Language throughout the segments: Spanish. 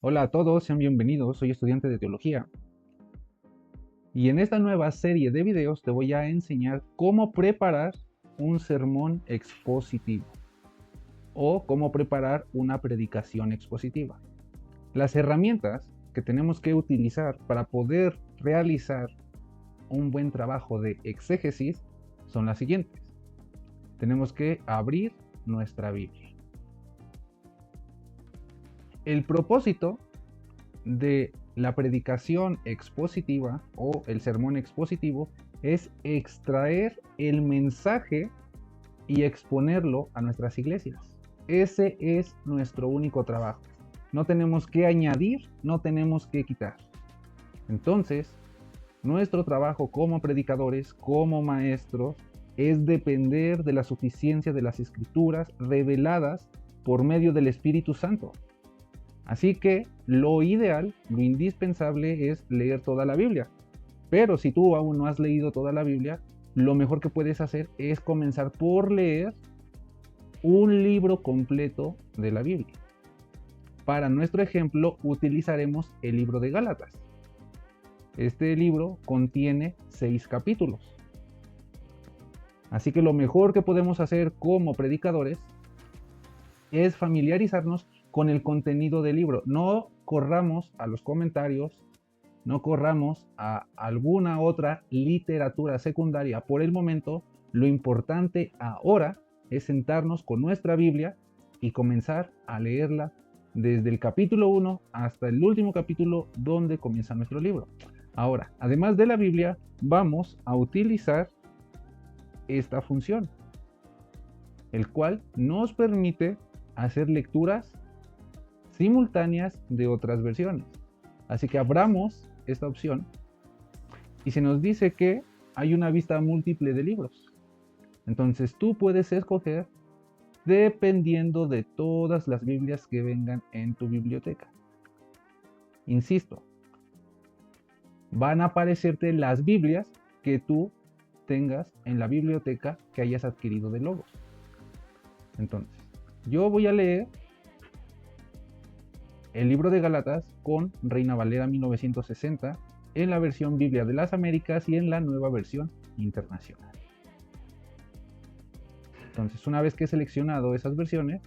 Hola a todos, sean bienvenidos, soy estudiante de teología y en esta nueva serie de videos te voy a enseñar cómo preparar un sermón expositivo o cómo preparar una predicación expositiva. Las herramientas que tenemos que utilizar para poder realizar un buen trabajo de exégesis son las siguientes. Tenemos que abrir nuestra Biblia. El propósito de la predicación expositiva o el sermón expositivo es extraer el mensaje y exponerlo a nuestras iglesias. Ese es nuestro único trabajo. No tenemos que añadir, no tenemos que quitar. Entonces, nuestro trabajo como predicadores, como maestros, es depender de la suficiencia de las escrituras reveladas por medio del Espíritu Santo. Así que lo ideal, lo indispensable es leer toda la Biblia. Pero si tú aún no has leído toda la Biblia, lo mejor que puedes hacer es comenzar por leer un libro completo de la Biblia. Para nuestro ejemplo utilizaremos el libro de Gálatas. Este libro contiene 6 capítulos. Así que lo mejor que podemos hacer como predicadores es familiarizarnos con el contenido del libro. No corramos a los comentarios, no corramos a alguna otra literatura secundaria. Por el momento, lo importante ahora es sentarnos con nuestra Biblia y comenzar a leerla desde el capítulo 1 hasta el último capítulo donde comienza nuestro libro. Ahora, además de la Biblia, vamos a utilizar esta función, el cual nos permite hacer lecturas simultáneas de otras versiones. Así que abramos esta opción y se nos dice que hay una vista múltiple de libros. Entonces tú puedes escoger dependiendo de todas las Biblias que vengan en tu biblioteca. Insisto, van a aparecerte las Biblias que tú tengas en la biblioteca que hayas adquirido de Logos. Entonces, yo voy a leer el libro de Gálatas con Reina Valera 1960 en la versión Biblia de las Américas y en la nueva versión internacional. Entonces, una vez que he seleccionado esas versiones,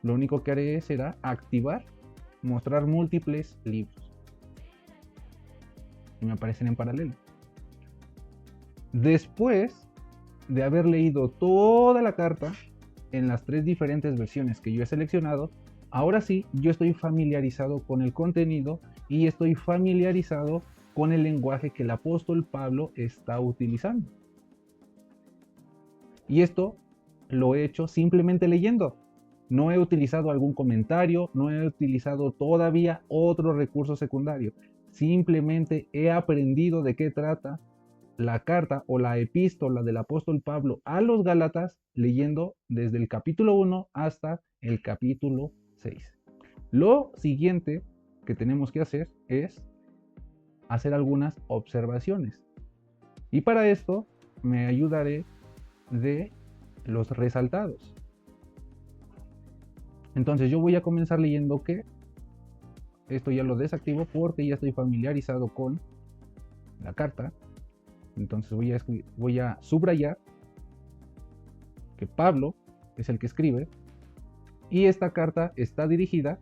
lo único que haré será activar, mostrar múltiples libros. Y me aparecen en paralelo. Después de haber leído toda la carta en las 3 diferentes versiones que yo he seleccionado, ahora sí, yo estoy familiarizado con el contenido y estoy familiarizado con el lenguaje que el apóstol Pablo está utilizando. Y esto lo he hecho simplemente leyendo. No he utilizado algún comentario, no he utilizado todavía otro recurso secundario. Simplemente he aprendido de qué trata la carta o la epístola del apóstol Pablo a los Gálatas leyendo desde el capítulo 1 hasta el capítulo 6. Lo siguiente que tenemos que hacer es hacer algunas observaciones. Y para esto me ayudaré de los resaltados. Entonces yo voy a comenzar leyendo que esto ya lo desactivo porque ya estoy familiarizado con la carta. Entonces voy a subrayar que Pablo es el que escribe y esta carta está dirigida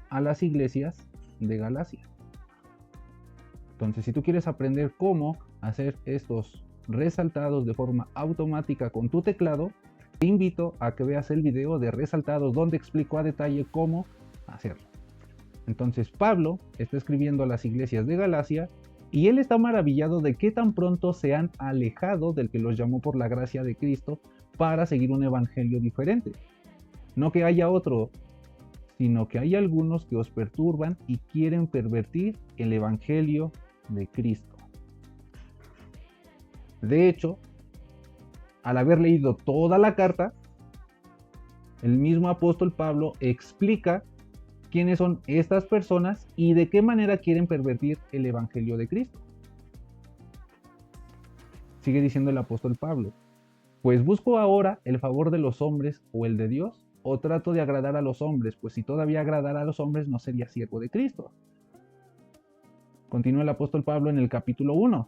a las iglesias de Galacia. Entonces, si tú quieres aprender cómo hacer estos resaltados de forma automática con tu teclado, te invito a que veas el video de resaltados donde explico a detalle cómo hacerlo. Entonces Pablo está escribiendo a las iglesias de Galacia y él está maravillado de qué tan pronto se han alejado del que los llamó por la gracia de Cristo para seguir un evangelio diferente. No que haya otro, sino que hay algunos que os perturban y quieren pervertir el evangelio de Cristo. De hecho, al haber leído toda la carta, el mismo apóstol Pablo explica quiénes son estas personas y de qué manera quieren pervertir el evangelio de Cristo. Sigue diciendo el apóstol Pablo: pues busco ahora el favor de los hombres o el de Dios. o trato de agradar a los hombres? Pues si todavía agradara a los hombres no sería siervo de Cristo. Continúa el apóstol Pablo en el capítulo 1.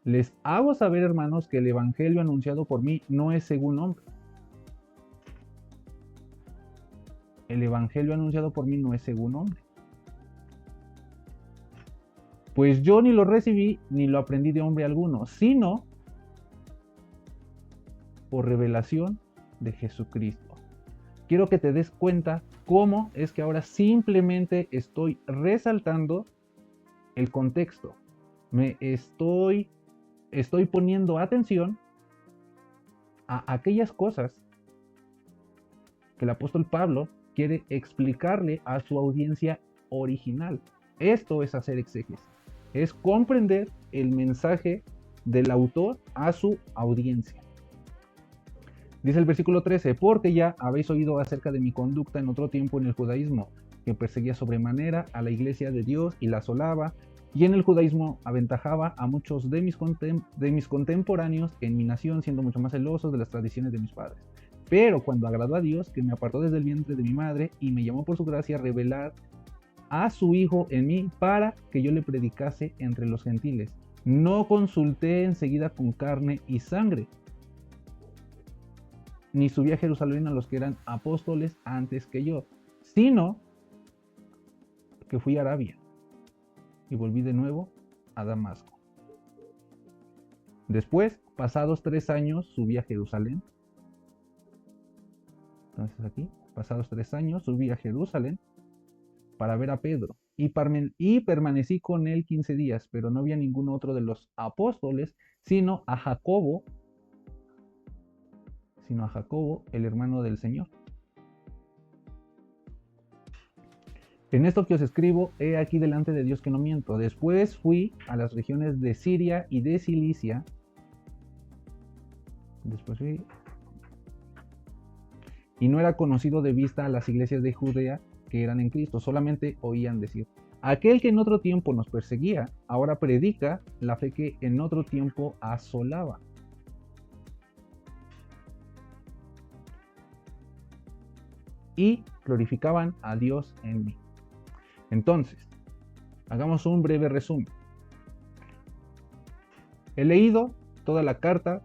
Les hago saber, hermanos, que el evangelio anunciado por mí no es según hombre. El evangelio anunciado por mí no es según hombre. Pues yo ni lo recibí ni lo aprendí de hombre alguno, sino por revelación de Jesucristo. Quiero que te des cuenta cómo es que ahora simplemente estoy resaltando el contexto. Me estoy poniendo atención a aquellas cosas que el apóstol Pablo quiere explicarle a su audiencia original. Esto es hacer exégesis, es comprender el mensaje del autor a su audiencia. Dice el versículo 13, porque ya habéis oído acerca de mi conducta en otro tiempo en el judaísmo, que perseguía sobremanera a la iglesia de Dios y la asolaba, y en el judaísmo aventajaba a muchos de mis contemporáneos en mi nación, siendo mucho más celosos de las tradiciones de mis padres. Pero cuando agradó a Dios, que me apartó desde el vientre de mi madre y me llamó por su gracia a revelar a su Hijo en mí para que yo le predicase entre los gentiles, no consulté enseguida con carne y sangre, ni subí a Jerusalén a los que eran apóstoles antes que yo, sino que fui a Arabia y volví de nuevo a Damasco. Después, pasados 3 años, subí a Jerusalén. Entonces aquí, pasados 3 años, subí a Jerusalén para ver a Pedro y permanecí con él 15 días, pero no había ningún otro de los apóstoles, sino a Jacobo, el hermano del Señor. En esto que os escribo, he aquí delante de Dios que no miento. Después fui a las regiones de Siria y de Cilicia. Y no era conocido de vista a las iglesias de Judea que eran en Cristo, solamente oían decir: aquel que en otro tiempo nos perseguía, ahora predica la fe que en otro tiempo asolaba. Y glorificaban a Dios en mí. Entonces, hagamos un breve resumen. He leído toda la carta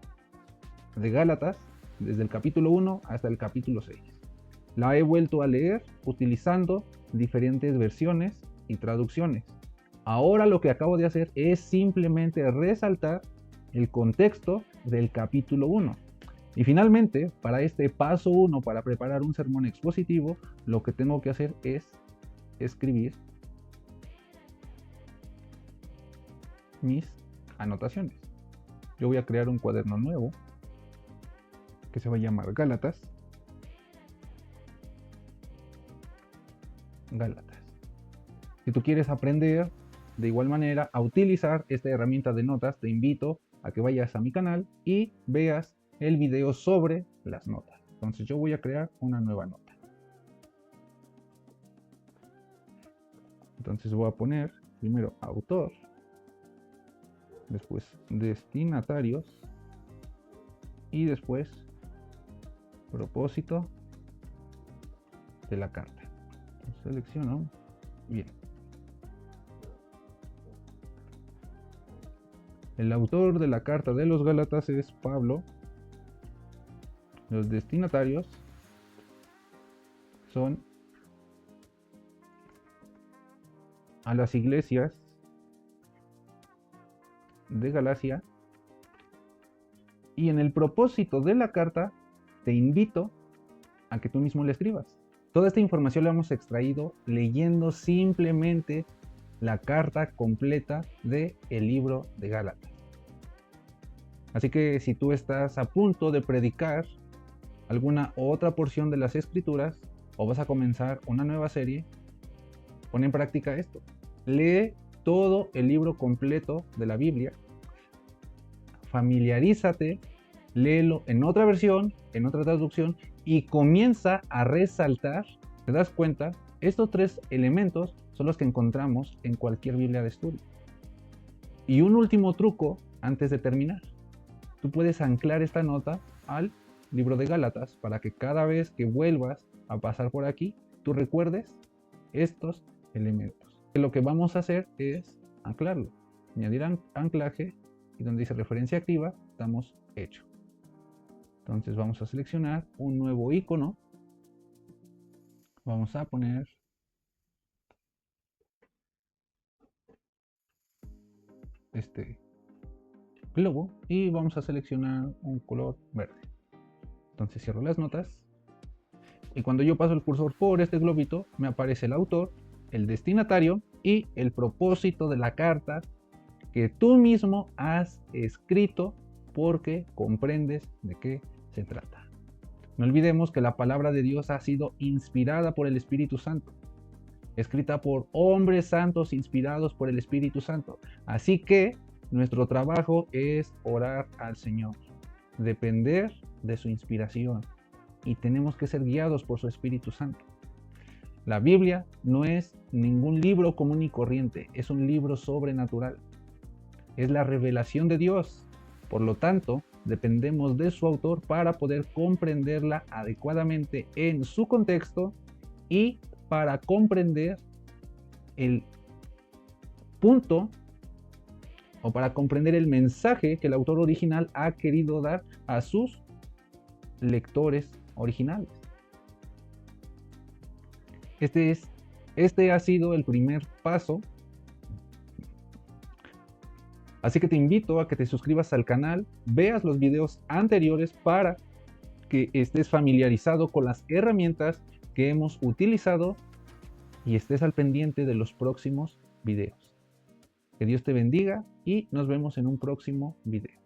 de Gálatas, desde el capítulo 1 hasta el capítulo 6. La he vuelto a leer utilizando diferentes versiones y traducciones. Ahora lo que acabo de hacer es simplemente resaltar el contexto del capítulo 1. Y finalmente, para este paso 1, para preparar un sermón expositivo, lo que tengo que hacer es escribir mis anotaciones. Yo voy a crear un cuaderno nuevo que se va a llamar Gálatas. Si tú quieres aprender de igual manera a utilizar esta herramienta de notas, te invito a que vayas a mi canal y veas el video sobre las notas. Entonces yo voy a crear una nueva nota. Entonces voy a poner primero autor, después destinatarios y después propósito de la carta. Selecciono. Bien. El autor de la carta de los Gálatas es Pablo. Los destinatarios son a las iglesias de Galacia. Y en el propósito de la carta te invito a que tú mismo le escribas. Toda esta información la hemos extraído leyendo simplemente la carta completa del libro de Gálatas. Así que si tú estás a punto de predicar alguna otra porción de las escrituras o vas a comenzar una nueva serie, pon en práctica esto. Lee todo el libro completo de la Biblia, familiarízate, léelo en otra versión, en otra traducción y comienza a resaltar. ¿Te das cuenta? Estos 3 elementos son los que encontramos en cualquier Biblia de estudio. Y un último truco antes de terminar. Tú puedes anclar esta nota al libro de Gálatas para que cada vez que vuelvas a pasar por aquí, tú recuerdes estos elementos. Lo que vamos a hacer es anclarlo, añadir anclaje, y donde dice referencia activa, damos hecho. Entonces vamos a seleccionar un nuevo icono, vamos a poner este globo y vamos a seleccionar un color verde. Entonces cierro las notas y cuando yo paso el cursor por este globito me aparece el autor, el destinatario y el propósito de la carta que tú mismo has escrito porque comprendes de qué se trata. No olvidemos que la palabra de Dios ha sido inspirada por el Espíritu Santo, escrita por hombres santos inspirados por el Espíritu Santo. Así que nuestro trabajo es orar al Señor, depender de su inspiración y tenemos que ser guiados por su Espíritu Santo. La Biblia no es ningún libro común y corriente, es un libro sobrenatural. Es la revelación de Dios. Por lo tanto, dependemos de su autor para poder comprenderla adecuadamente en su contexto y para comprender el punto o para comprender el mensaje que el autor original ha querido dar a sus lectores originales. Este ha sido el primer paso. Así que te invito a que te suscribas al canal, veas los videos anteriores para que estés familiarizado con las herramientas que hemos utilizado y estés al pendiente de los próximos videos. Que Dios te bendiga y nos vemos en un próximo video.